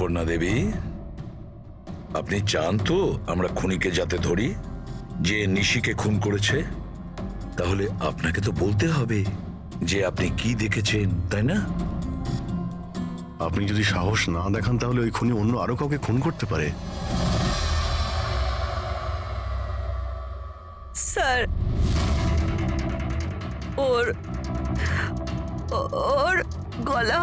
সুপর্ণা দেবী, আপনি চান তো আমরা খুনিকে যাতে ধরি, যে নিশিকে খুন করেছে? তাহলে আপনাকে তো বলতে হবে যে আপনি কি দেখেছেন, তাই না? আপনি যদি সাহস না দেখান তাহলে ওই খুনি অন্য আরো কাউকে খুন করতে পারে। স্যার, ওর ওর গলা।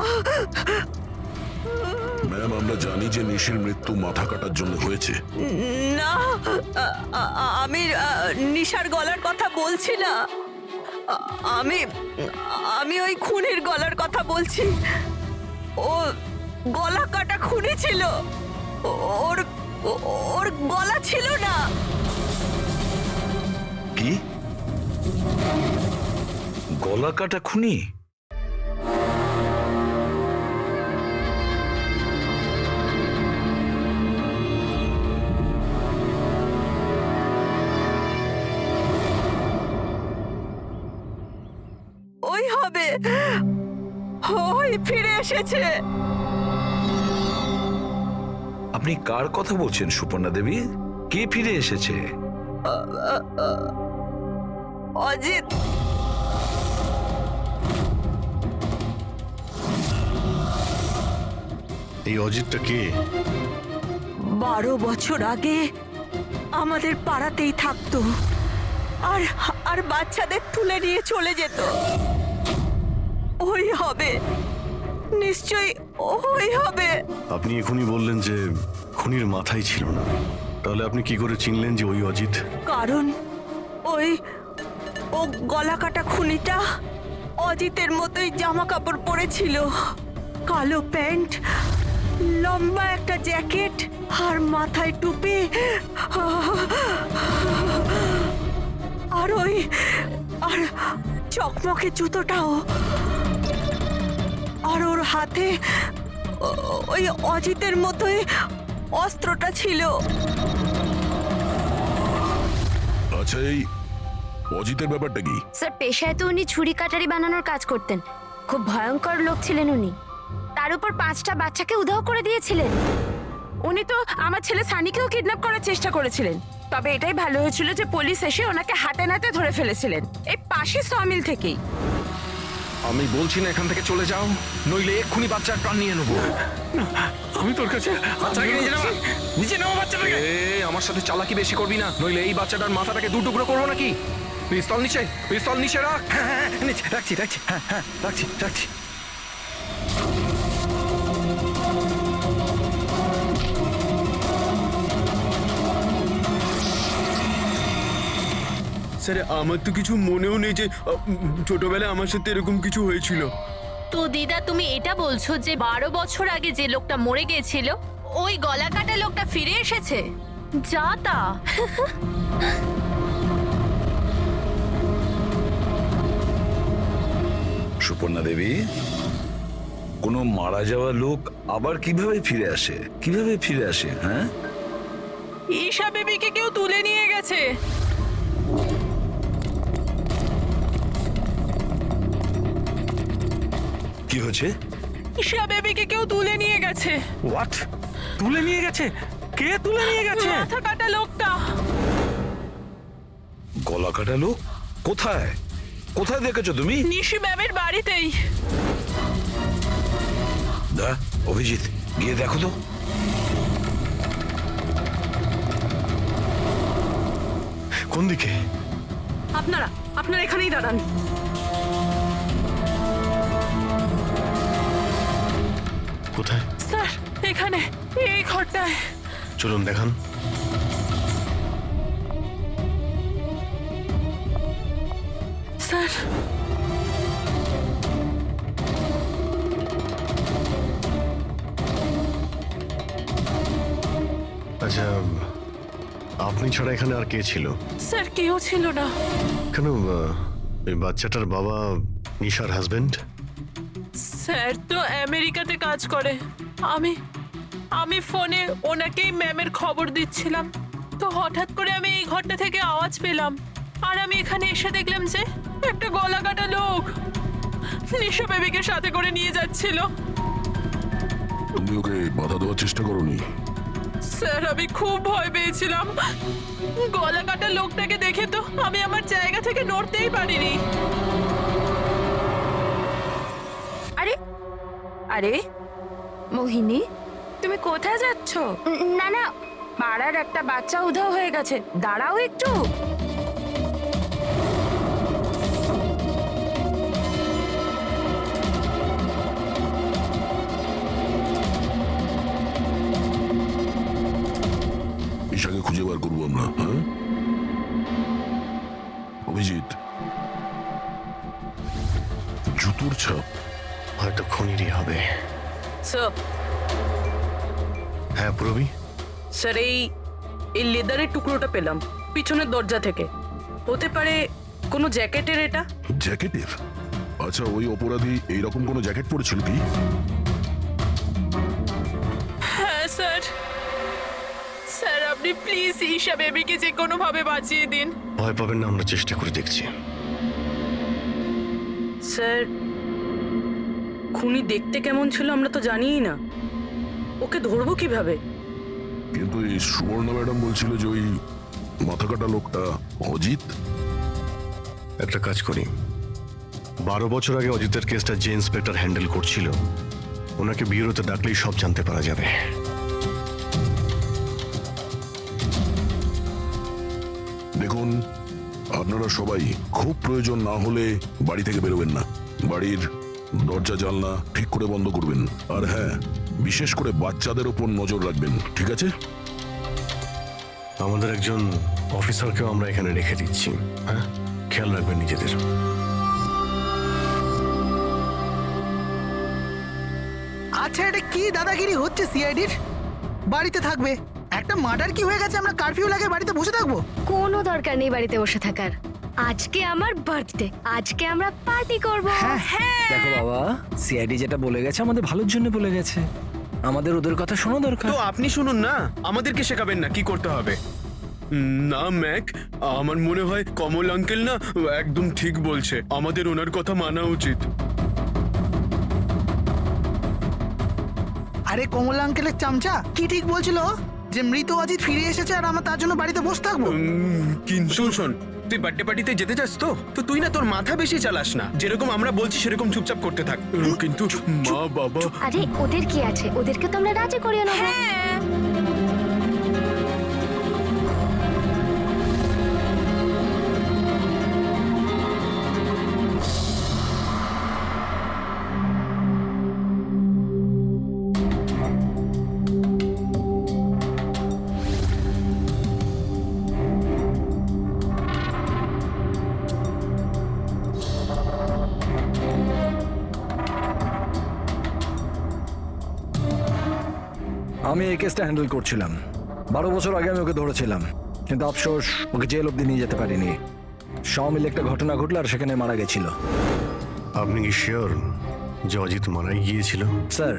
ম্যাম, আমরা জানি যে নিশির মৃত্যু মাথা কাটার জন্য হয়েছে। না, আমি নিশার গলার কথা বলছি না। আমি আমি ওই খুনির গলার কথা বলছি। ও গলা কাটা খুনি ছিল, ওর ওর গলা ছিল না। কি গলা কাটা খুনি? ওই হবে, ওই ফিরে এসেছে। আপনি কার কথা বলছেন সুপর্ণা দেবী? কে ফিরে এসেছে? অজিত। এই অজিতটা কে? 12 বছর আগে আমাদের পাড়াতেই থাকতো, আর আর বাচ্চাদের তুলে নিয়ে চলে যেত। ওই হবে, নিশ্চয়ই ওই হবে। আপনি এখনই বললেন যে খুনির মাথাই ছিল না, তাহলে আপনি কি করে চিনলেন যে ওই অজিত? কারণ ও গলা কাটা খুনিটা অজিতের মতোই জামা কাপড় পরেছিল, কালো প্যান্ট, লম্বা একটা জ্যাকেট আর মাথায় টুপি, আর আর চকমকে জুতোটাও, আর ওর হাতে ওই অজিতের মতোই অস্ত্রটা ছিল। আচ্ছা, এই অজিতের ব্যাপারটা কি? স্যার, পেশায় তো উনি ছুরি কাটারি বানানোর কাজ করতেন। খুব ভয়ঙ্কর লোক ছিলেন উনি। তার উপর 5টা বাচ্চাকে উধাও করে দিয়েছিলেন। উনি তো আমার ছেলে সানিকেও কিডন্যাপ করার চেষ্টা করেছিলেন। তবে এটাই ভালো হয়েছিল যে পুলিশ এসে ওনাকে হাতে নাতে ধরে ফেলেছিলেন, এই পাশে সমিল থেকেই। আমি বলছি না এখান থেকে চলে যাও, নইলে এক্ষুনি বাচ্চার প্রাণ নিয়ে নেবো। আমি তোর কাছে বাচ্চাটাকে নিচে নাও বাচ্চাটাকে। আমার সাথে চালাকি বেশি করবি না, নইলে এই বাচ্চাটার মাথাটাকে 2 টুকরো করবো নাকি। পিস্তল নিচে, পিস্তল নিচে রাখ। হ্যাঁ, নিচে রাখছি, হ্যাঁ, রাখছি। স্যার, আমার তো কিছু মনেও নেই যে ছোটবেলায় আমার সাথে এরকম কিছু হয়েছিল। তো দিদা, তুমি এটা বলছো যে 12 বছর আগে যে লোকটা মরে গিয়েছিল ওই গলা কাটা লোকটা ফিরে এসেছে? যা তা। সুপর্ণা দেবী, কোনো মারা যাওয়া লোক আবার কিভাবে ফিরে আসে? হ্যাঁ, ঈশা বেবিকে কেউ তুলে নিয়ে গেছে। কি হয়েছে? ঈশা বেবিকে কেউ তুলে নিয়ে গেছে। হোয়াট? তুলে নিয়ে গেছে? কে তুলে নিয়ে গেছে? মাথা কাটা লোকটা। গলা কাটা লোক? কোথায় দেখেছো তুমি? নিশি ম্যামের বাড়িতেই। অভিজিৎ, গিয়ে দেখো তো। কোন দিকে? আপনারা এখানেই দাঁড়ান। কোথায়? স্যার, এখানে, এই ঘরটায়। চলুন দেখান। স্যার, আচ্ছা, আপনি ছাড়া এখানে আর কে ছিল? স্যার কেউ ছিল না। কেন, ওই বাচ্চাটার বাবা নিশার হাজবেন্ড? স্যার তো আমেরিকাতে কাজ করে। আমি ফোনে ওনাকেই ম্যামের খবর দিচ্ছিলাম, তো হঠাৎ করে আমি এই ঘরটা থেকে আওয়াজ পেলাম, আর আমি এখানে এসে দেখলাম যে একটা গলা কাটা লোক নিশা বেবিকে সাথে করে নিয়ে যাচ্ছিল। তুমি ওকে বাধা দেওয়ার চেষ্টা করোনি? স্যার আমি খুব ভয় পেয়েছিলাম, গলা কাটা লোকটাকে দেখে তো আমি আমার জায়গা থেকে নড়তেই পারিনি। আরে আরে মোহিনী, তুমি কোথায় যাচ্ছ? না না, পাড়ার একটা বাচ্চা উধাও হয়ে গেছে, দাঁড়াও একটু। ঈশাকে খুঁজে বার করবো আমরা, হ্যাঁ? অভিজিৎ, জুতোর ছাপ হয়তো খুনিরই হবে। স্যার হ্যাঁ পুরবি, স্যার এই লেদারের টুকরোটা পেলাম পিছনের দরজা থেকে, হতে পারে কোনো জ্যাকেটের এটা? জ্যাকেটের? আচ্ছা, ওই অপরাধী এইরকম কোনো জ্যাকেট পরেছিল কি? হ্যাঁ স্যার, স্যার আপনি প্লিজ ঈশা বেবিকে যে কোনো ভাবে বাঁচিয়ে দিন। ভয় পাবেন না, আমরা চেষ্টা করে দেখছি। স্যার খুনি দেখতে কেমন ছিল আমরা তো জানিই না, ওকে ধরবো কিভাবে? কিন্তু এই সুবর্ণা ম্যাডাম বলছিল যে ওই মাথা কাটা লোকটা অজিত। একটা কাজ করি, 12 বছর আগে অজিতের কেসটা যে ইন্সপেক্টর হ্যান্ডেল করছিল, ওনাকে বিউরোতে ডাকলেই সব জানতে পারা যাবে। দেখুন, আপনারা সবাই খুব প্রয়োজন না হলে বাড়ি থেকে বেরোবেন না। বাড়ির দরজা জানলা ঠিক করে বন্ধ করবেন। আর হ্যাঁ, বিশেষ করে বাচ্চাদের ওপর নজর রাখবেন, ঠিক আছে? আমাদের একজন অফিসারকেও আমরা এখানে রেখে দিচ্ছি, হ্যাঁ? খেয়াল রাখবেন নিজেদের। আচ্ছা, এটা কি দাদাগিরি হচ্ছে সিআইডির? বাড়িতে থাকবে, একটা মার্ডার কি হয়ে গেছে, আমরা কারফিউ লাগে বাড়িতে বসে থাকবো? কোনো দরকার নেই বাড়িতে বসে থাকার। আজকে আমার বার্থডে, আজকে আমরা পার্টি করব। হ্যাঁ, দেখো বাবা, সিআইডি যেটা বলে গেছে আমাদের ভালোর জন্য বলে গেছে, আমাদের ওদের কথা শোনা দরকার। তো আপনি শুনুন না, আমাদেরকে শেখাবেন না কি করতে হবে। না ম্যাক, আমার মনে হয় কমল আঙ্কেল না একদম ঠিক বলছে, আমাদের ওনার কথা মানা উচিত। আরে কমলা আঙ্কেলের চামচা কি ঠিক বলছিল যে মৃত অজিত ফিরে এসেছে আর আমরা তার জন্য বাড়িতে বসে থাকবো? কিন্তু শোন, তুই বার্থডে পার্টিতে যেতে চাস তো তুই না তোর মাথা বেশি চালাস না, যেরকম আমরা বলছি সেরকম চুপচাপ করতে থাক। কিন্তু মা বাবা, আরে ওদের কি আছে, ওদেরকে তো আমরা রাজি করিয়ে নেবো। আমি এই কেসটা হ্যান্ডেল করছিলাম, 12 বছর আগে আমি ওকে ধরেছিলাম, কিন্তু আফসোস ওকে জেল অব্দি নিয়ে যেতে পারিনি। সব মিলে একটা ঘটনা ঘটলো আর সেখানে মারা গেছিল। আপনি কি শিওর যে অজিত মারাই গিয়েছিল? স্যার,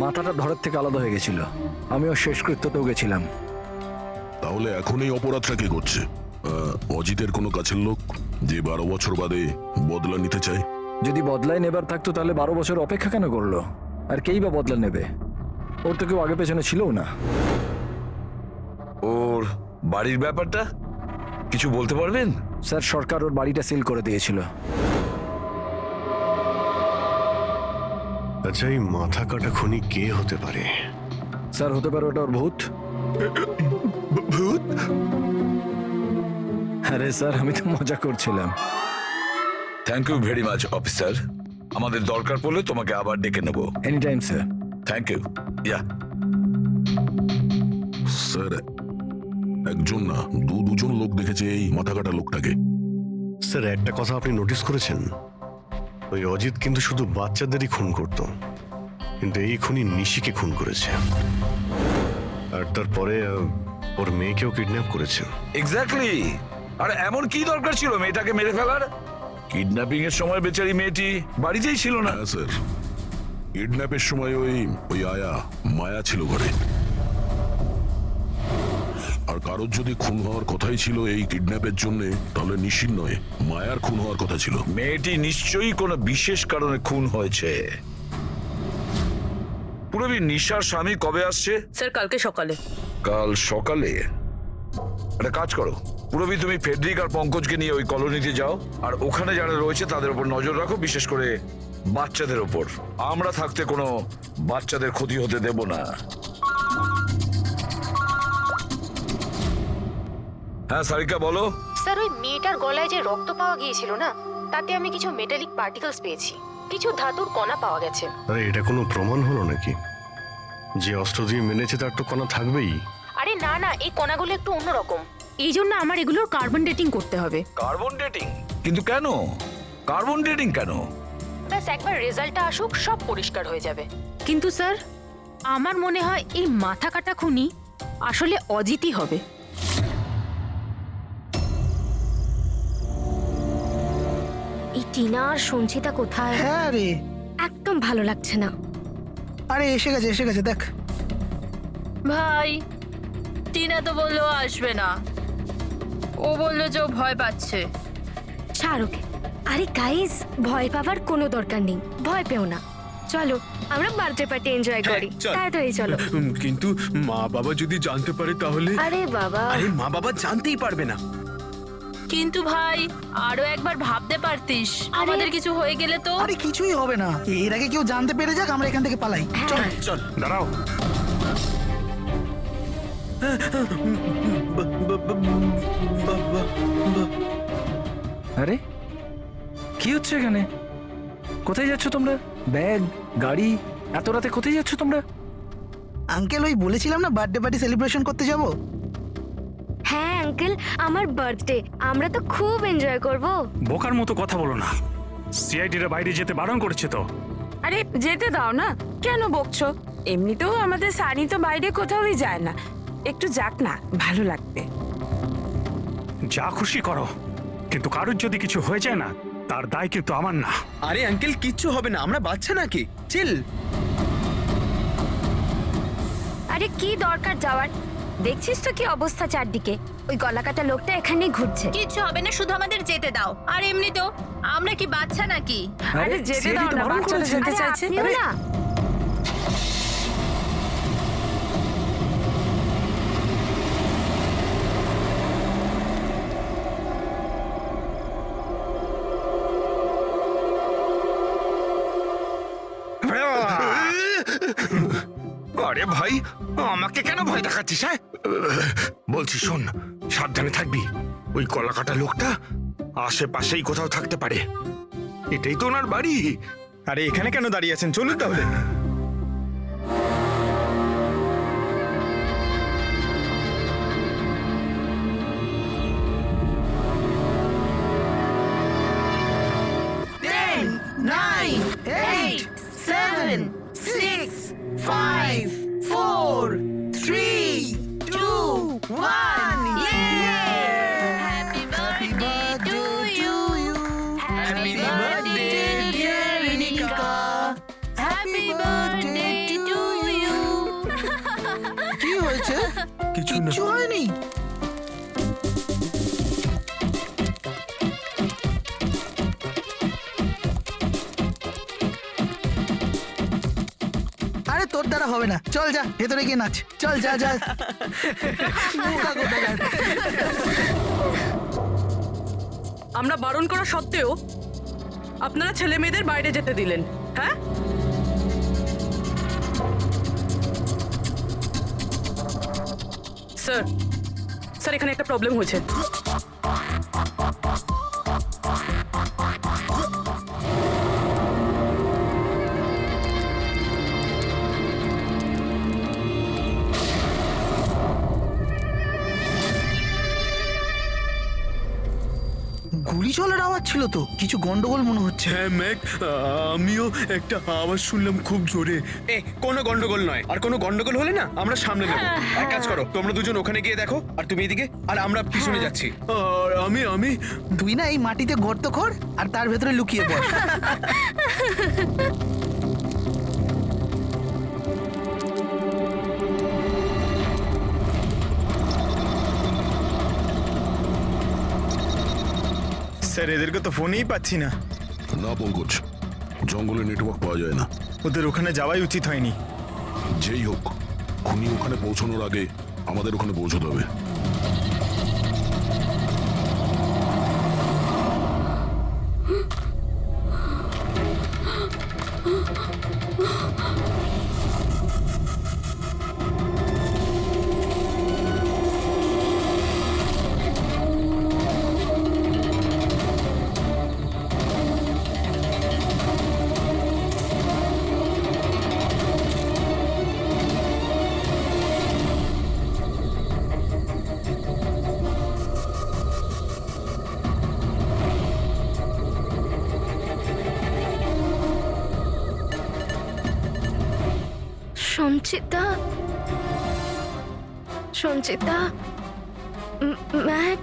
মাথাটা ধরের থেকে আলাদা হয়ে গেছিল, আমিও শেষকৃত্যতেও গেছিলাম। তাহলে এখন এই অপরাধটা কে করছে? অজিতের কোনো কাছের লোক যে 12 বছর বাদে বদলা নিতে চায়? যদি বদলায় নেবার থাকতো তাহলে 12 বছর অপেক্ষা কেন করলো? আর কেই বা বদলা নেবে? ওর তো কেউ আগে পেছনে ছিলও না। ওর বাড়ির ব্যাপারটা কিছু বলতে পারবেন? স্যার, সরকার ওর বাড়িটা সিল করে দিয়েছিল। আচ্ছা, এই মাথা কাটা খুনি কে হতে পারে? স্যার, হতে পারে ওটা ওর ভূত। ভূত? আরে স্যার, আমি তো মজা করছিলাম। Thank you very much officer, আমাদের দরকার পড়লে তোমাকে আবার ডেকে নেবো। Any time sir. Thank you. Yeah sir, একজন না দুজন লোক দেখেছে এই মাথা কাটা লোকটাকে। স্যার, একটা কথা আপনি নোটিস করেছেন? ওই অজিত কিন্তু শুধু বাচ্চাদেরই খুন করত, কিন্তু এই খুনি নিশিকে খুন করেছে, আর তারপরে ওর মেয়েকেও কিডন্যাপ করেছে। এক্স্যাক্টলি। আর এমন কি দরকার ছিল মেয়েটাকে মেরে ফেলার? কিডন্যাপিং এর সময় বেচারি মেয়েটি বাড়িতেই ছিল না। হ্যাঁ স্যার, কিডন্যাপের সময় ওই আয়া মায়া ছিল ঘরে। আর কারোর যদি খুন হওয়ার কথাই ছিল এই কিডন্যাপের জন্য, তাহলে নিশির নয় মায়ার খুন হওয়ার কথা ছিল। মেয়েটি নিশ্চয়ই কোনো বিশেষ কারণে খুন হয়েছে। পুরবী, নিশার স্বামী কবে আসছে? স্যার কালকে সকালে। কাল সকালে? একটা কাজ করো পুরবী, তুমি ফেডরিক আর পঙ্কজকে নিয়ে ওই কলোনিতে যাও, আর ওখানে যারা রয়েছে তাদের উপর নজর রাখো, বিশেষ করে বাচ্চাদের ওপর। আমরা থাকতে কোনো বাচ্চাদের ক্ষতি হতে দেব না। হ্যাঁ সারিকা, বলো। স্যার, ওই মেয়েটার গলায় যে রক্ত পাওয়া গিয়েছিল না, তাতে আমি কিছু মেটালিক পার্টিকেলস পেয়েছি, কিছু ধাতুর কণা পাওয়া গেছে। আরে এটা কোনো প্রমাণ হলো নাকি? যে অস্ত্র দিয়ে মেনেছে তার তো কণা থাকবেই। আরে না না, এই কণাগুলো একটু অন্যরকম, এই জন্য আমার এগুলোর কার্বন ডেটিং করতে হবে। Carbon dating? কিন্তু কেন কার্বন ডেটিং কেন? ব্যাস একবার রেজাল্টটা আসুক, সব পরিষ্কার হয়ে যাবে। কিন্তু স্যার, আমার মনে হয় এই মাথা কাটা খুনি আসলে অজিতই হবে। এই টিনা আর সঞ্চিতা কোথায়? হ্যাঁ রে, একদম ভালো লাগছে না। আরে এসে গেছে দেখ। ভাই, টিনা তো বললো আসবে না, ও বললো যে ও ভয় পাচ্ছে। ছাড় ওকে। আরে গাইস, ভয় পাবার কোনো দরকার নেই, ভয় পেও না। চলো আমরা বার্থডে পার্টি এনজয় করি। চল। তাড়াতাড়ি চলো। কিন্তু মা বাবা যদি জানতে পারে তাহলে? আরে বাবা, আরে মা বাবা জানতেই পারবে না। কিন্তু ভাই, আরো একবার ভাবতে পারতিস, আমাদের কিছু হয়ে গেলে তো। আরে কিছুই হবে না, এর আগে কেউ জানতে পেরে যাক, আমরা এখান থেকে পালাই। চল চল। দাঁড়াও, আরে কি হচ্ছে এখানে? কোথায় যাচ্ছ তোমরা? ব্যাগ, গাড়ি, এত রাতে কোথায় যাচ্ছ তোমরা? আঙ্কেল, ওই বলেছিলাম না বার্থডে পার্টি সেলিব্রেশন করতে যাব। হ্যাঁ আঙ্কেল, আমার বার্থডে, আমরা তো খুব এনজয় করব। বোকার মতো কথা বলো না, সিআইডিরা বাইরে যেতে বারণ করেছে তো। আরে যেতে দাও না, কেন বকছো? এমনিতেও আমাদের সানি তো বাইরে কোথাওই যায় না, একটু যাক না, ভালো লাগবে। যা খুশি করো, কিন্তু কারোর যদি কিছু হয়ে যায় না, তার দায় কিন্তু আমার না। আরে আঙ্কেল, কিচ্ছু হবে না, আমরা বাচ্চা নাকি, চিল। আরে কি দরকার যাওয়ার? দেখছিস তো কি অবস্থা চারদিকে, ওই গলাকাটা লোকটা এখানেই ঘুরছে। কিচ্ছু হবে না, শুধু আমাদের যেতে দাও। আর এমনি তো আমরা কি বাচ্চা নাকি? আরে যেতে দাও না, বাচ্চারা যেতে আরে চাইছে। আপনিও না। আরে ভাই, আমাকে কেন ভয় দেখাচ্ছিস? হ্যাঁ বলছি শোন, সাবধানে থাকবি। ওই কলাকাটা লোকটা আশেপাশেই কোথাও থাকতে পারে, এটাই তো ওনার বাড়ি। আরে এখানে কেন দাঁড়িয়ে আছেন, চলুন তাহলে। Nine, 8, 7, 6, 5, 4, 3, 2, 1. Happy birthday to you. Happy birthday dear Rinika. Happy birthday to you. কি হয়েছে? কিছু না। কিচ্ছু হয়নি। আরে তোর দ্বারা হবে না, চল যা ভেতরে গিয়ে নাচ, চল যা যা। বোকা কোথাকার। আমরা বারণ করা সত্ত্বেও আপনারা ছেলে মেয়েদের বাইরে যেতে দিলেন, হ্যাঁ? স্যার, স্যার এখানে একটা প্রবলেম হয়েছে। গুলি চলার আওয়াজ ছিল তো, কিছু গন্ডগোল মনে হচ্ছে। হ্যাঁ ম্যাক, আমিও একটা আওয়াজ শুনলাম খুব জোরে। কোনো গন্ডগোল নয়, আর কোনো গন্ডগোল হলে না আমরা সামনে নেব। এক কাজ করো, তোমরা দুজন ওখানে গিয়ে দেখো, আর তুমি এদিকে, আর আমরা পিছনে যাচ্ছি। আর আমি তুই না এই মাটিতে গর্ত কর আর তার ভেতরে লুকিয়ে পড়। স্যার, এদেরকে তো ফোনেই পাচ্ছি না। না পঙ্কজ, জঙ্গলে নেটওয়ার্ক পাওয়া যায় না। ওদের ওখানে যাওয়াই উচিত হয়নি। যেই হোক, খুনি ওখানে পৌঁছানোর আগে আমাদের ওখানে পৌঁছতে হবে। সঞ্চিতা, সঞ্চিতা, ম্যাক,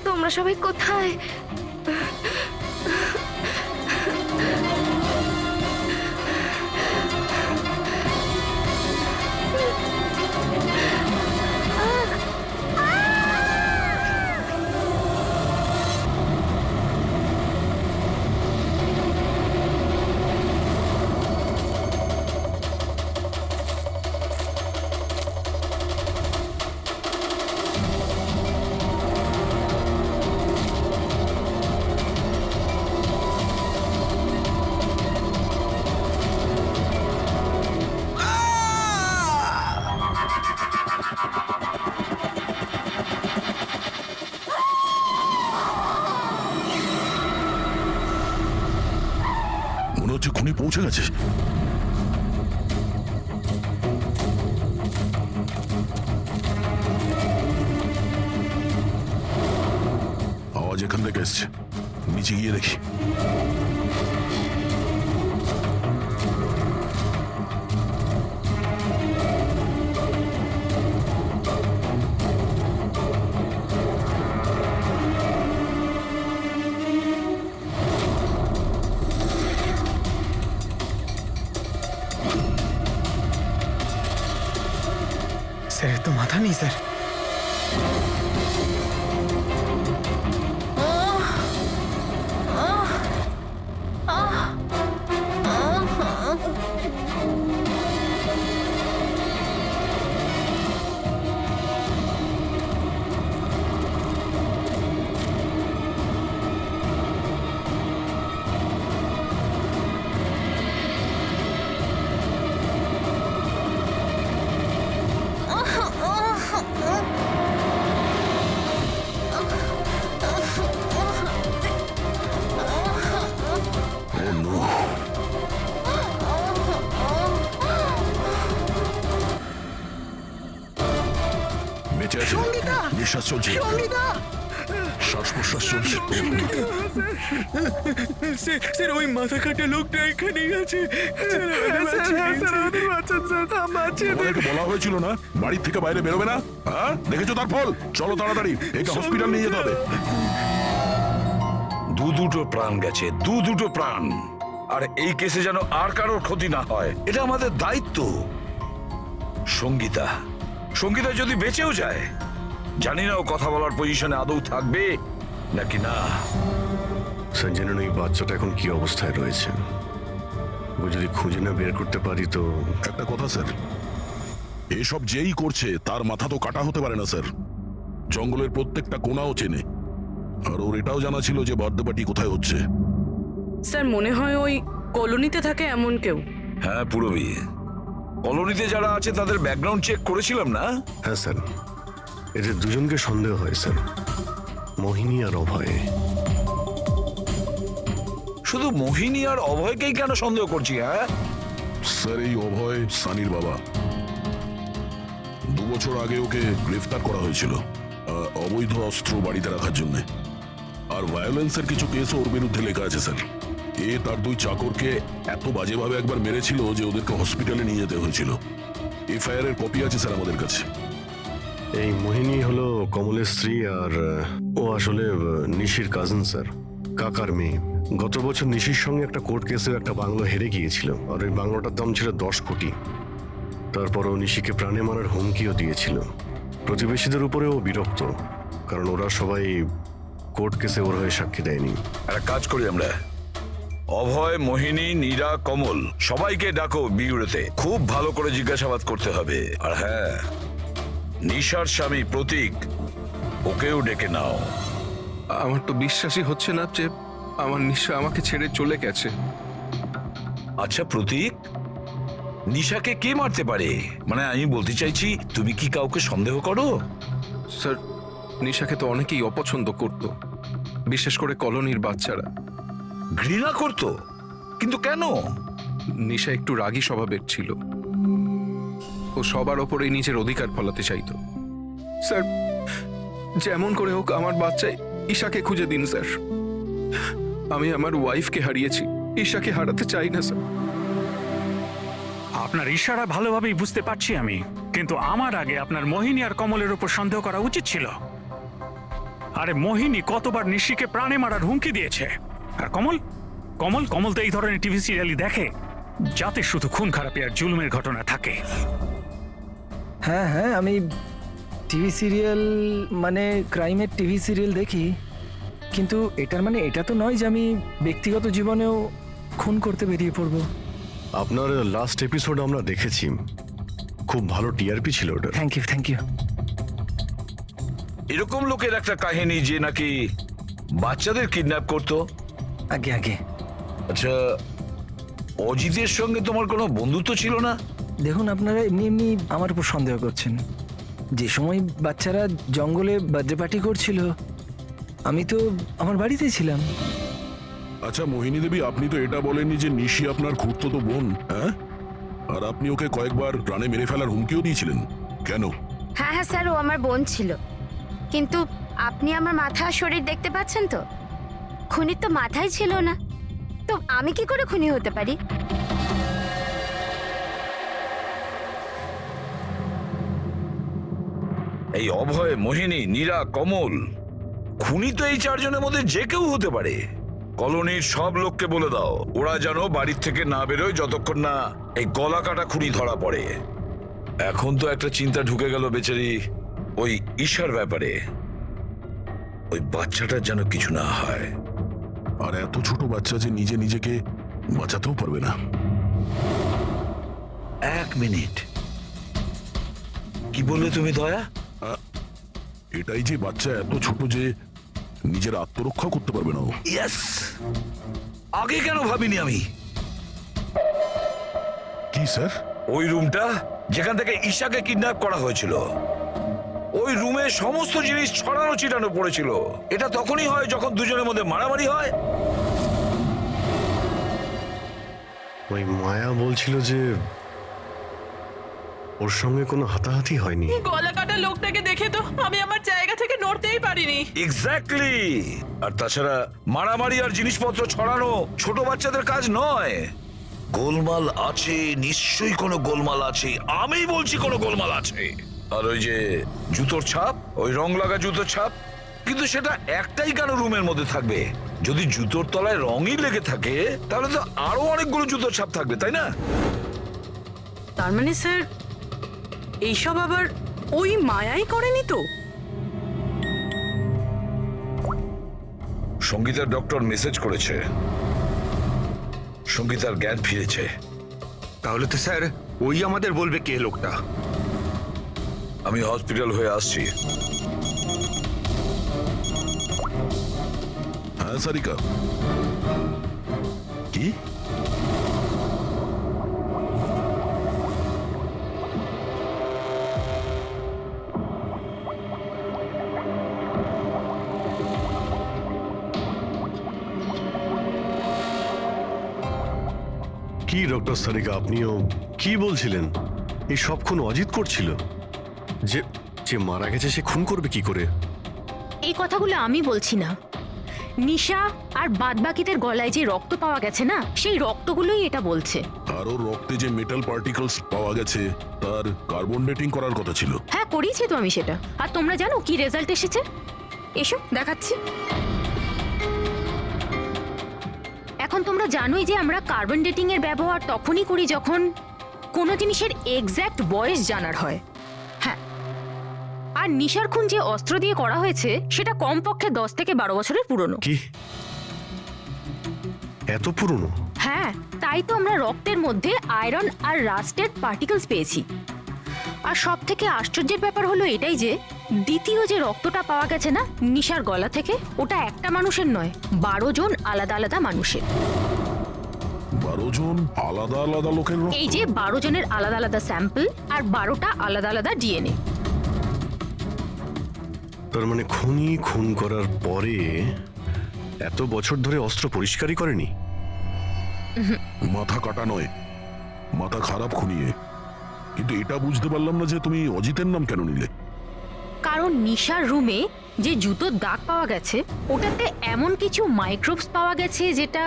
তোমরা সবাই কোথায়? মনে হচ্ছে খুনি পৌঁছে গেছে। আওয়াজ এখান থেকে এসছে, নিচে গিয়ে দেখি। স্যার, তো মাথা নেই স্যার। বেঁচে আছে, নিঃশ্বাস চলছে, শ্বাস প্রশ্বাস চলছে। স্যার, ওই মাথা কাটা লোকটা এখানেই আছে। তোমাদেরকে বলা হয়েছিল না বাড়ি থেকে বাইরে বেরোবে না? হ্যাঁ, দেখেছো তার ফল। চলো তাড়াতাড়ি, এটা হসপিটাল নিয়ে যেতে হবে। দুটো প্রাণ গেছে, দুটো প্রাণ। আর এই কেসে যেন আর কারোর ক্ষতি না হয়, এটা আমাদের দায়িত্ব। সঙ্গীতা, সঙ্গীতা যদি বেঁচেও যায়, জানি না ও কথা বলার পজিশনে আদৌ থাকবে নাকি না। সঞ্জনন, এই বাচ্চাটা এখন কি অবস্থায় রয়েছে? ও যদি খুঁজে না বের করতে পারি তো। একটা কথা স্যার, এসব যেই করছে তার মাথা তো কাটা হতে পারে না স্যার। জঙ্গলের প্রত্যেকটা কোণাও চেনে, আর ওর এটাও জানা ছিল যে বার্থডে পার্টি কোথায় হচ্ছে। স্যার, মনে হয় ওই কলোনিতে থাকে এমন কেউ। হ্যাঁ পুরবী, কলোনিতে যারা আছে তাদের ব্যাকগ্রাউন্ড চেক করেছিলাম না? হ্যাঁ স্যার, এদের দুজনকে সন্দেহ হয় স্যার, মোহিনী আর অভয়। শুধু মোহিনী আর অভয়কেই কেন সন্দেহ করছি? হ্যাঁ স্যার, এই অভয় সানির বাবা। 2 বছর আগে ওকে গ্রেফতার করা হয়েছিল অবৈধ অস্ত্র বাড়িতে রাখার জন্য। আর ভায়োলেন্সের কিছু কেসও ওর বিরুদ্ধে লেখা আছে স্যার। এ তার 2 চাকরকে এত বাজেভাবে একবার মেরেছিল যে ওদেরকে হসপিটালে নিয়ে যেতে হয়েছিল। এফআইআর এর কপি আছে স্যার আমাদের কাছে। এই মোহিনী হলো কমলের স্ত্রী, আর ও আসলে নিশির কাজিন স্যার, কাকার মেয়ে। গত বছর নিশির সঙ্গে একটা কোর্ট কেসে একটা বাংলো হেরে গিয়েছিল, আর ওই বাংলোটার দাম ছিল 10 কোটি। তারপর ও নিশিকে প্রাণে মারার হুমকিও দিয়েছিল। প্রতিবেশীদের উপরেও বিরক্ত, কারণ ওরা সবাই কোর্ট কেসে ওর হয়ে সাক্ষী দেয়নি। একটা কাজ করি আমরা, অভয়, মোহিনী, নীরা, কমল সবাইকে ডাকো বিউরোতে। খুব ভালো করে জিজ্ঞাসাবাদ করতে হবে। আর হ্যাঁ, নিশার স্বামী প্রতীক, ওকেও ডেকে নাও। আমার তো বিশ্বাসই হচ্ছে না যে আমার নিশা আমাকে ছেড়ে চলে গেছে। আচ্ছা প্রতীক, নিশাকে কে মারতে পারে? মানে আমি বলতে চাইছি, তুমি কি কাউকে সন্দেহ করো? স্যার, নিশাকে তো অনেকেই অপছন্দ করত, বিশেষ করে কলোনির বাচ্চারা। ঘৃণা করতো? কিন্তু কেন? নিশা একটু রাগী স্বভাবের ছিল। ও সবার ওপরে নিজের অধিকার ফলাতে চাইতো। স্যার, যেমন করে হোক আমার বাচ্চায় ঈশাকে খুঁজে দিন স্যার। আমি আমার ওয়াইফকে হারিয়েছি, ঈশাকে হারাতে চাই না স্যার। আপনার ইশারা ভালোভাবেই বুঝতে পারছি আমি, কিন্তু আমার আগে আপনার মোহিনী আর কমলের উপর সন্দেহ করা উচিত ছিল। আরে মোহিনী কতবার নিশিকে প্রাণে মারার হুমকি দিয়েছে, আর কমল কমল কমল তো এই ধরনের টিভি সিরিয়ালই দেখে, যাতে শুধু খুন খারাপি আর জুলুমের ঘটনা থাকে। হ্যাঁ হ্যাঁ, আমি টিভি সিরিয়াল মানে ক্রাইমের টিভি সিরিয়াল দেখি, কিন্তু এটার মানে এটা তো নয় যে আমি ব্যক্তিগত জীবনেও খুন করতে বেরিয়ে পড়বো। আপনার লাস্ট এপিসোড আমরা দেখেছি, খুব ভালো টিআরপি ছিল ওটা। Thank you thank you. এরকম লোকের একটা কাহিনী যে নাকি বাচ্চাদের কিডন্যাপ করতো। আগে আগে আচ্ছা, অজিতের সঙ্গে তোমার কোনো বন্ধুত্ব ছিল না? দেখুন, আপনারা এমনি এমনি আমার উপর সন্দেহ করছেন। যে সময় বাচ্চারা জঙ্গলে বার্থডে পার্টি করছিল, আমি তো আমার বাড়িতেই ছিলাম। আচ্ছা মোহিনী দেবী, আপনি তো এটা বলেননি যে নিশি আপনার খুড়তুতো বোন, হ্যাঁ? আর আপনি ওকে কয়েকবার প্রাণে মেরে ফেলার হুমকিও দিয়েছিলেন, কেন? হ্যাঁ হ্যাঁ স্যার, ও আমার বোন ছিল। কিন্তু আপনি আমার মাথা আর শরীর দেখতে পাচ্ছেন তো, খুনির তো মাথাই ছিল না, তো আমি কি করে খুনি হতে পারি? এই অভয়, মোহিনী, নীরা, কমল, খুনি তো এই চারজনের মধ্যে যে কেউ হতে পারে। কলোনির সব লোককে বলে দাও, ওরা যেন বাড়ির থেকে না বেরোয় যতক্ষণ না এই গলা কাটা খুনি ধরা পড়ে। এখন তো একটা চিন্তা ঢুকে গেল বেচারি ওই ঈশার ব্যাপারে। ওই বাচ্চাটার যেন কিছু না হয়। আর এত ছোট বাচ্চা যে নিজে নিজেকে বাঁচাতেও পারবে না। এক মিনিট, কি বললে তুমি দয়া? এটাই যে বাচ্চা এত ছোট যে নিজের আত্মরক্ষা করতে পারবে না। ইয়েস, আগে কেন ভাবিনি আমি? কি স্যার? ওই রুমটা যেখান থেকে ঈশাকে কিডন্যাপ করা হয়েছিল, ওই রুমে সমস্ত জিনিস ছড়ানো ছিটানো পড়েছিল। এটা তখনই হয় যখন দুজনের মধ্যে মারামারি হয়। ওই মায়া বলছিল যে ওর সঙ্গে কোনো হাতাহাতি হয়নি। গলা কাটা লোকটাকে দেখে তো আমি আমার জায়গা থেকে নড়তেই পারিনি। এক্স্যাক্টলি। আর তাছাড়া মারামারি আর জিনিসপত্র ছড়ানো ছোট বাচ্চাদের কাজ নয়। গোলমাল আছে, নিশ্চয়ই কোনো গোলমাল আছে। আমি বলছি কোনো গোলমাল আছে। আর ওই যে জুতোর ছাপ, ওই রং লাগা জুতোর ছাপ, কিন্তু সেটা একটাই কেন রুমের মধ্যে থাকবে? যদি জুতোর তলায় রঙই লেগে থাকে তাহলে তো আরো অনেকগুলো জুতোর ছাপ থাকবে, তাই না? তার মানে স্যার, এইসব আবার ওই মায়াই করেনি তো? সঙ্গীতার ডক্টর মেসেজ করেছে, সঙ্গীতার জ্ঞান ফিরেছে। তাহলে তো স্যার ওই আমাদের বলবে কে লোকটা। আমি হসপিটাল হয়ে আসছি। হ্যাঁ সারিকা, কি? কি ডক্টর সারিকা, আপনিও কি বলছিলেন? এই সব খুন অজিত করছিল? যে যে মারা গেছে সে খুন করবে কি করে? এই কথাগুলো আমি বলছি না, নিশা আর বাদবাকিদের গলায় যে রক্ত পাওয়া গেছে না, সেই রক্তগুলোই এটা বলছে। আর ওর রক্তে যে মেটাল পার্টিকলস পাওয়া গেছে তার কার্বন ডেটিং করার কথা ছিল। হ্যাঁ, করিয়েছি তো আমি সেটা। আর তোমরা জানো কি রেজাল্ট এসেছে? এসো দেখাচ্ছি। এখন তোমরা জানোই যে আমরা কার্বন ডেটিং এর ব্যবহার তখনই করি যখন কোনো জিনিসের এক্স্যাক্ট বয়স জানার হয়। হ্যাঁ, আর নিশার খুন যে অস্ত্র দিয়ে করা হয়েছে সেটা কমপক্ষে 10 থেকে 12 বছরের পুরনো। কি এত পুরনো? হ্যাঁ, তাই তো আমরা রক্তের মধ্যে আয়রন আর রাস্টেড পার্টিকেলস পেয়েছি। আর সব থেকে আশ্চর্যের ব্যাপার হলো এটাই যে দ্বিতীয় যে রক্তটা পাওয়া গেছে না নিশার গলা থেকে, ওটা একটা মানুষের নয়, 12 জন আলাদা আলাদা মানুষের। 12 জন আলাদা আলাদা লোকের রক্ত? এই যে 12 জনের আলাদা আলাদা স্যাম্পল আর 12টা আলাদা আলাদা ডিএনএ। তার মানে খুনি খুন করার পরে এত বছর ধরে অস্ত্র পরিষ্কারই করেনি? মাথা কাটা নয়, মাথা খারাপ খুনিয়ে। কিন্তু এটা বুঝতে পারলাম না যে তুমি অজিতের নাম কেন নিলে। কারণ নিশার রুমে যে জুতোর দাগ পাওয়া গেছে ওটাতে এমন কিছু মাইক্রোবস পাওয়া গেছে যেটা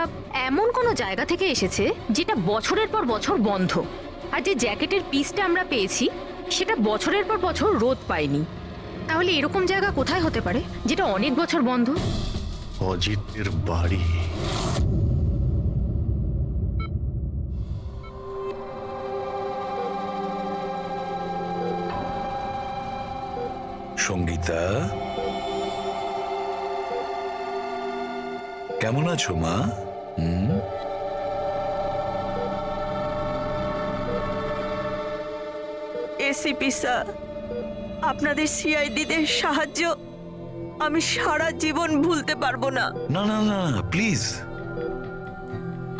এমন কোনো জায়গা থেকে এসেছে যেটা বছরের পর বছর বন্ধ। আর যে জ্যাকেটের পিসটা আমরা পেয়েছি সেটা বছরের পর বছর রোদ পায়নি। তাহলে এরকম জায়গা কোথায় হতে পারে যেটা অনেক বছর বন্ধ? অজিতের বাড়ি। সঙ্গীতা, কেমন আছো মা? এসিপি স্যার, আপনাদের সিআইডিদের সাহায্য আমি সারা জীবন ভুলতে পারবো না। না না না, প্লিজ।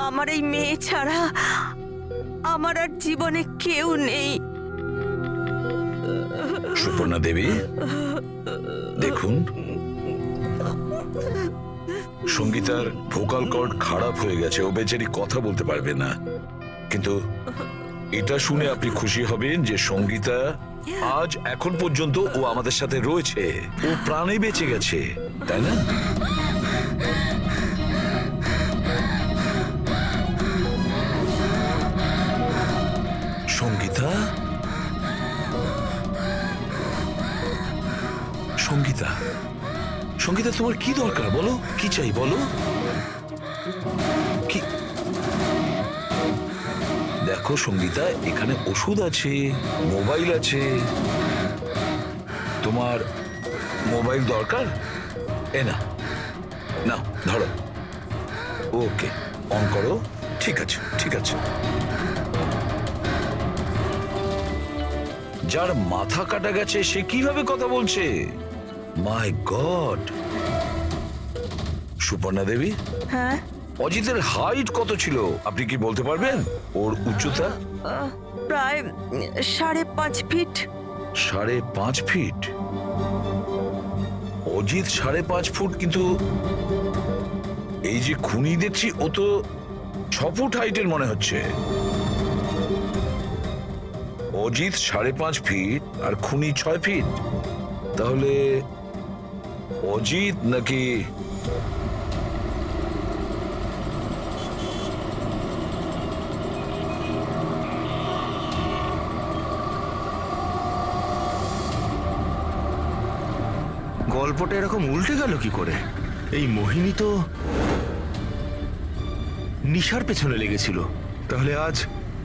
আমার এই মেয়ে ছাড়া আমার আর জীবনে কেউ নেই। সুপর্ণা দেবী, দেখুন, সঙ্গীতার ভোকাল কর্ড খারাপ হয়ে গেছে, ও বেচারি কথা বলতে পারবে না। কিন্তু এটা শুনে আপনি খুশি হবেন যে সঙ্গীতা আজ এখন পর্যন্ত ও আমাদের সাথে রয়েছে, ও প্রাণে বেঁচে গেছে, তাই না? সঙ্গীতা, সঙ্গীতা, সঙ্গীতা, তোমার কি দরকার বলো? কি চাই বলো? কি? দেখো সঙ্গীতা, এখানে ওষুধ আছে, মোবাইল আছে। তোমার মোবাইল দরকার? এ না, না, ধরো। ওকে, অন করো। ঠিক আছে, ঠিক আছে। যার মাথা কাটা গেছে সে কিভাবে কথা বলছে? মাই গড! সুপর্ণা দেবী, হ্যাঁ, অজিতের হাইট কত ছিল আপনি কি বলতে পারবেন? ওর উচ্চতা? প্রায় 5.5 ফিট। 5.5 ফিট? অজিত 5.5 ফুট, কিন্তু এই যে খুনি দেখছি ও তো 6 ফুট হাইটের মনে হচ্ছে। অজিত 5.5 ফিট আর খুনি 6 ফিট। তাহলে অজিত নাকি গল্পটা এরকম উল্টে গেল কি করে? এই মোহিনী তো নিশার পেছনে লেগেছিল, তাহলে আজ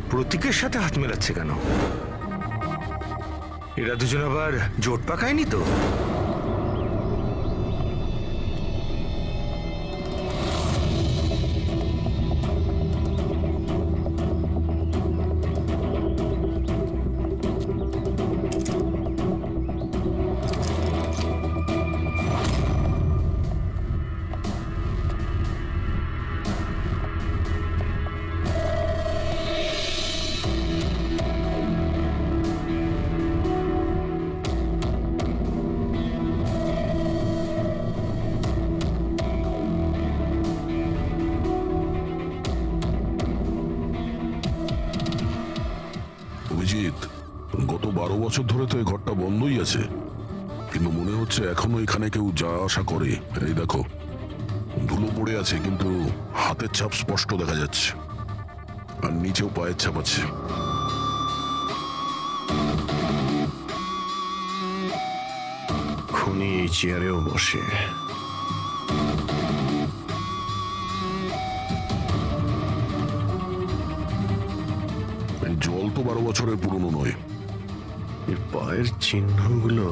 প্রতীকের সাথে হাত মেলাচ্ছে কেন? এরা দুজন আবার জোট পাকায়নি তো? অভিজিৎ, গত 12 বছর ধরে তো এই ঘরটা বন্ধই আছে, কিন্তু মনে হচ্ছে এখনো এখানে কেউ যা আসা করে। এই দেখো, ধুলো পড়ে আছে কিন্তু হাতের ছাপ স্পষ্ট দেখা যাচ্ছে, আর নিচেও পায়ের ছাপ আছে। খুনি এই চেয়ারেও বসে। এই জল তো 12 বছরের পুরনো নয়। এর পায়ের চিহ্নগুলো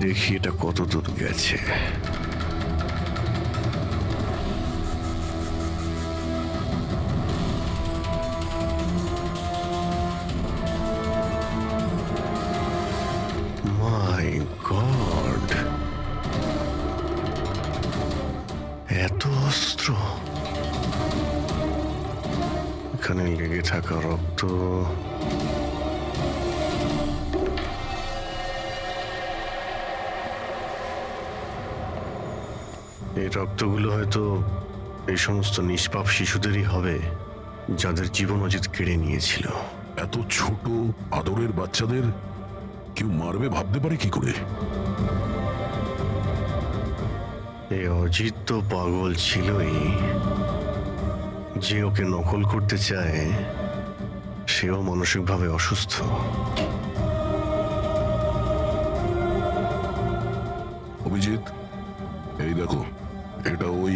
দেখি এটা কত দূর গেছে। এত অস্ত্র, এখানে লেগে থাকা রক্ত, এই রক্তগুলো হয়তো এই সমস্ত নিষ্পাপ শিশুদেরই হবে যাদের জীবন অজিত কেড়ে নিয়েছিল। এত ছোট আদরের বাচ্চাদের কেউ মারবে ভাবতে পারে কি করে? এই অজিত তো পাগল ছিলই, যে ওকে নকল করতে চায় সেও মানসিকভাবে অসুস্থ। অভিজিৎ, এই দেখো, এটা ওই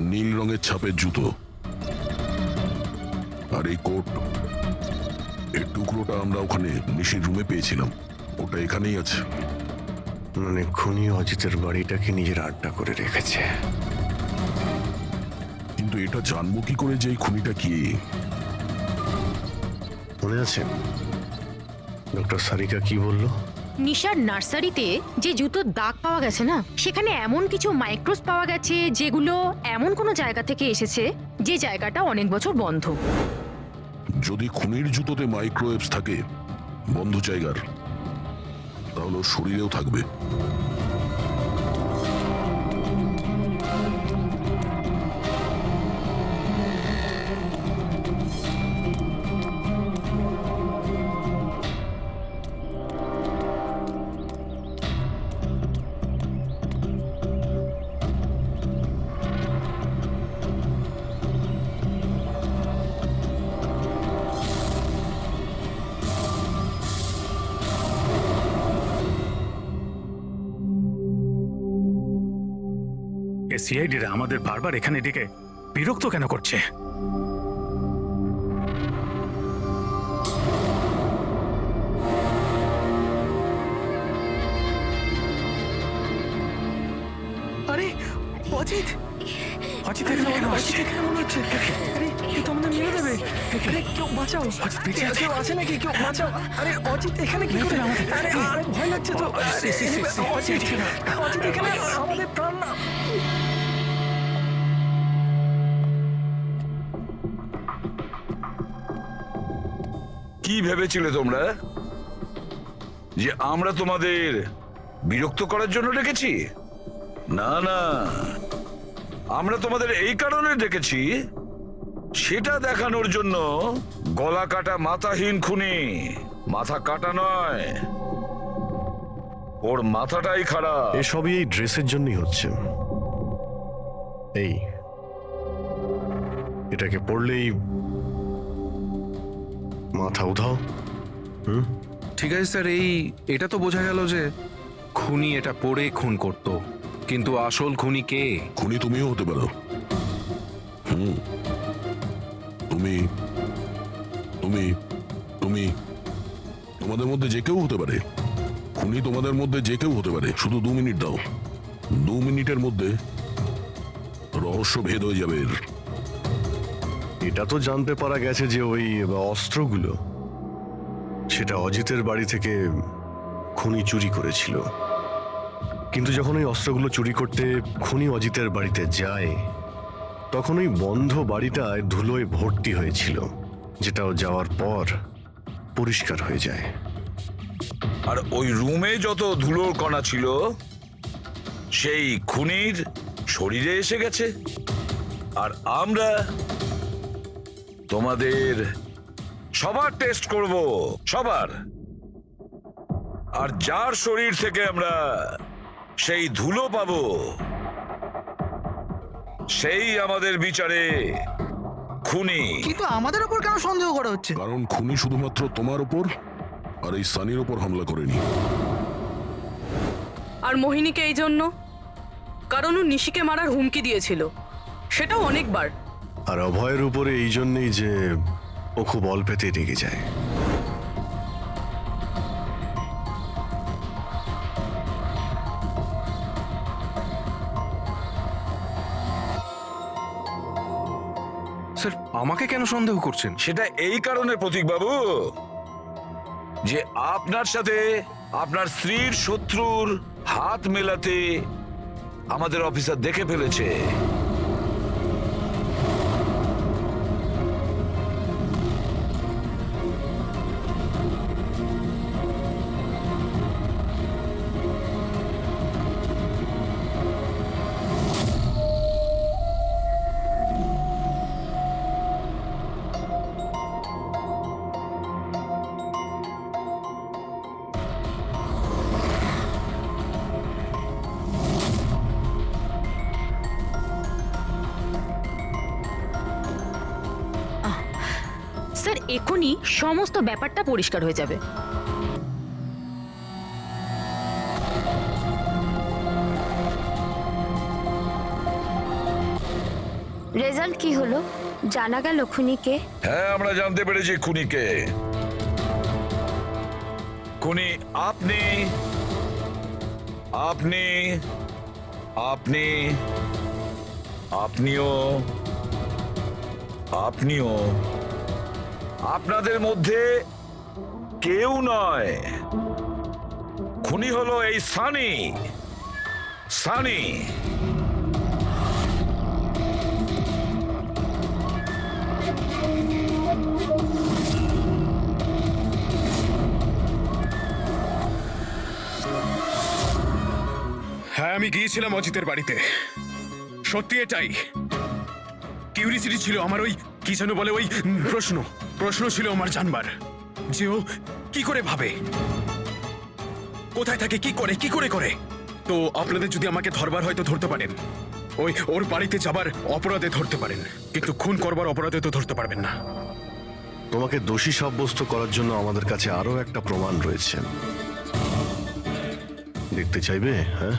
নীল রঙের ছাপের জুতো, আর এই কোট, এই টুকরোটা আমরা ওখানে নিশির রুমে পেয়েছিলাম, ওটা এখানেই আছে। মানে খুনি অজিতের বাড়িটাকে নিজের আড্ডা করে রেখেছে। কিন্তু এটা জানবো কি করে যে এই খুনিটা কি? মনে আছে ডক্টর সারিকা কি বললো? নিশার নার্সারিতে যে জুতোর দাগ পাওয়া গেছে না, সেখানে এমন কিছু মাইক্রোস পাওয়া গেছে যেগুলো এমন কোনো জায়গা থেকে এসেছে যে জায়গাটা অনেক বছর বন্ধ। যদি খুনির জুতোতে মাইক্রোওয়েভস থাকে বন্ধ জায়গার, তাহলে ওর শরীরেও থাকবে। সিআইডিরা আমাদের বারবার এখানে ডেকে বিরক্ত কেন করছে? আরে অজিত, অজিত এখানে মনে হচ্ছে, এখানে মনে হচ্ছে। আরে কেউ তো আমাদের মেরে দেবে। আরে কেউ বাঁচাও, অজিত বেঁচে আছে, কেউ আছে নাকি? কেউ বাঁচাও। আরে অজিত এখানে কি করে? আরে আরে ভয় লাগছে তো। অজিত, অজিত এখানে আমাদের প্রাণ না। কি ভেবেছিলে তোমরা যে আমরা তোমাদের বিরক্ত করার জন্য ডেকেছি? না না, আমরা তোমাদের এই কারণে ডেকেছি, সেটা দেখানোর জন্য গলা কাটা মাথাহীন খুনি, মাথা কাটা নয়, ওর মাথাটাই খারাপ। এসবই এই ড্রেসের জন্যই হচ্ছে। এই এটাকে পড়লেই মাথা উধাও। ঠিক আছে স্যার, এটা তো বোঝা গেল যে খুনি এটা পরে খুন করত, কিন্তু আসল খুনি কে? খুনি তুমিও হতে পারো। তুমি তুমি তুমি তোমাদের মধ্যে যে কেউ হতে পারে। খুনি তোমাদের মধ্যে যে কেউ হতে পারে। শুধু 2 মিনিট দাও, 2 মিনিটের মধ্যে রহস্য ভেদ হয়ে যাবে। এটা তো জানতে পারা গেছে যে ওই অস্ত্রগুলো সেটা অজিতের বাড়ি থেকে খুনি চুরি করেছিল। কিন্তু যখন ওই অস্ত্রগুলো চুরি করতে খুনি অজিতের বাড়িতে যায়, তখন ওই বন্ধ বাড়িটায় ধুলোয় ভর্তি হয়েছিল, যেটাও যাওয়ার পর পরিষ্কার হয়ে যায়। আর ওই রুমে যত ধুলোর কণা ছিল সেই খুনির শরীরে এসে গেছে। আর আমরা তোমাদের সবার টেস্ট করব, সবার। আর যার শরীর থেকে আমরা সেই ধুলো পাবো, সেই আমাদের বিচারে খুনি। কিন্তু আমাদের উপর কেন সন্দেহ করা হচ্ছে? কারণ খুনি শুধুমাত্র তোমার উপর আর এই সানির উপর হামলা করেনি। আর মোহিনীকে এই জন্য, কারণ ও নিশিকে মারার হুমকি দিয়েছিল, সেটাও অনেকবার। আর অভয়ের উপরে এই জন্যই যে ও খুব অল্পেতেই রেগে যায়। স্যার, আমাকে কেন সন্দেহ করছেন? সেটা এই কারণে প্রতীক বাবু যে আপনার সাথে আপনার স্ত্রীর শত্রুর হাত মেলাতে আমাদের অফিসার দেখে ফেলেছে। স্যার এখনই সমস্ত ব্যাপারটা পরিষ্কার হয়ে যাবে। রেজাল্ট কি হলো? জানা গেল খুনিকে? হ্যাঁ, আমরা জানতে পেরেছি খুনিকে। খুনি আপনি আপনি আপনি আপনিও আপনিও আপনাদের মধ্যে কেউ নয়। খুনি হলো এই সানি। সানি হ্যাঁ, আমি গিয়েছিলাম অজিতের বাড়িতে। সত্যি এটাই। কিউরিসিটি ছিল আমার, ওই কি যেন বলে, ওই প্রশ্ন ছিল আমার জানবার যে ও কি করে ভাবে, কোথায় থাকে, কি করে। তো আপনাদের যদি আমাকে ধরবার হয়তো ধরতে পারেন, ওর বাড়িতে যাবার অপরাধে ধরতে পারেন, কিন্তু খুন করবার অপরাধে তো ধরতে পারবেন না। তোমাকে দোষী সাব্যস্ত করার জন্য আমাদের কাছে আরো একটা প্রমাণ রয়েছে। দেখতে চাইবে? হ্যাঁ,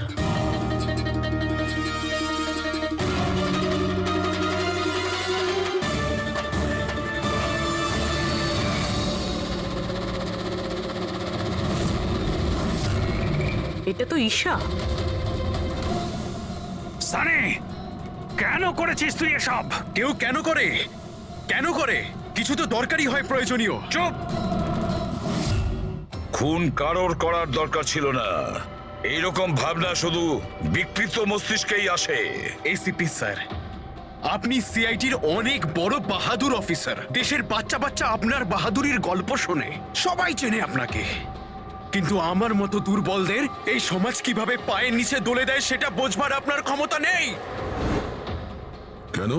এটা তো ঈশা। সানি, কেন করেছিস তুই এসব? কেউ কেন করে কিছু তো দরকারই হয়, প্রয়োজনীয়। চুপ! খুন কারোর করার দরকার ছিল না। এইরকম ভাবনা শুধু বিকৃত মস্তিষ্কেই আসে। এসিপি স্যার, আপনি সিআইটির অনেক বড় বাহাদুর অফিসার। দেশের বাচ্চা আপনার বাহাদুরির গল্প শোনে, সবাই চেনে আপনাকে। কিন্তু আমার মতো দুর্বলদের এই সমাজ কিভাবে পায়ের নিচে দলে দেয় সেটা বোঝবার আপনার ক্ষমতা নেই। কেন?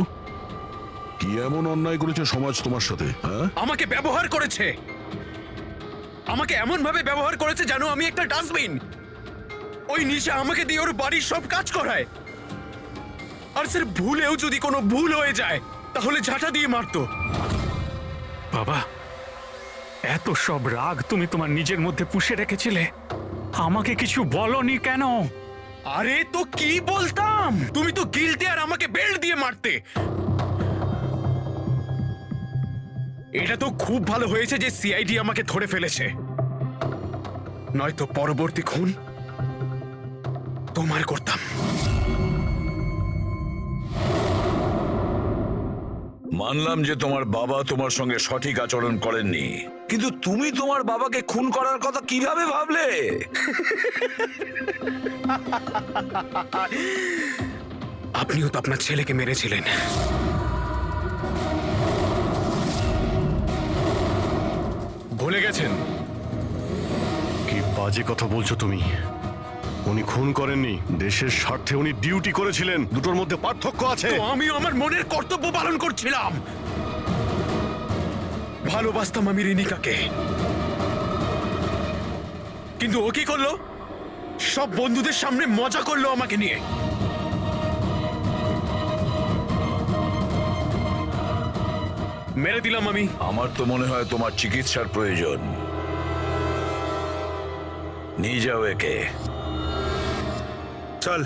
কি এমন অন্যায় করেছে সমাজ তোমার সাথে? হ্যাঁ, আমাকে ব্যবহার করেছে, আমাকে এমন ভাবে ব্যবহার করেছে যেন আমি একটা ডাস্টবিন। ওই নিশা আমাকে দিয়ে ওর বাড়ির সব কাজ করায়। আর স্যার, ভুলেও যদি কোনো ভুল হয়ে যায় তাহলে ঝাঁটা দিয়ে মারতো। বাবা, এত সব রাগ তুমি তোমার নিজের মধ্যে পুষে রেখেছিলে, আমাকে কিছু বলনি কেন? আরে তো কি বলতাম, তুমি তো গিলতে আর আমাকে বেল্ট দিয়ে মারতে। এটা তো খুব ভালো হয়েছে যে সিআইডি আমাকে ধরে ফেলেছে, নয়তো পরবর্তী খুন তোমার করতাম। মানলাম যে তোমার বাবা তোমার সঙ্গে সঠিক আচরণ করেননি, কিন্তু তুমি তোমার বাবাকে খুন করার কথা কিভাবে ভাবলে? আপনিও তো আপনার ছেলেকে মেরেছিলেন। ভুলে গেছেন? কি বাজে কথা বলছো তুমি? উনি খুন করেননি, দেশের স্বার্থে উনি ডিউটি করেছিলেন। দুটোর মধ্যে পার্থক্য আছে। তো আমিও আমার মনের কর্তব্য পালন করছিলাম। ভালোবাসতাম আমি রিনিকাকে, কিন্তু ও কি করলো? সব বন্ধুদের সামনে মজা করলো আমাকে নিয়ে। মেরে দিলাম আমি। আমার তো মনে হয় তোমার চিকিৎসার প্রয়োজন। নিয়ে যাও একে। চল।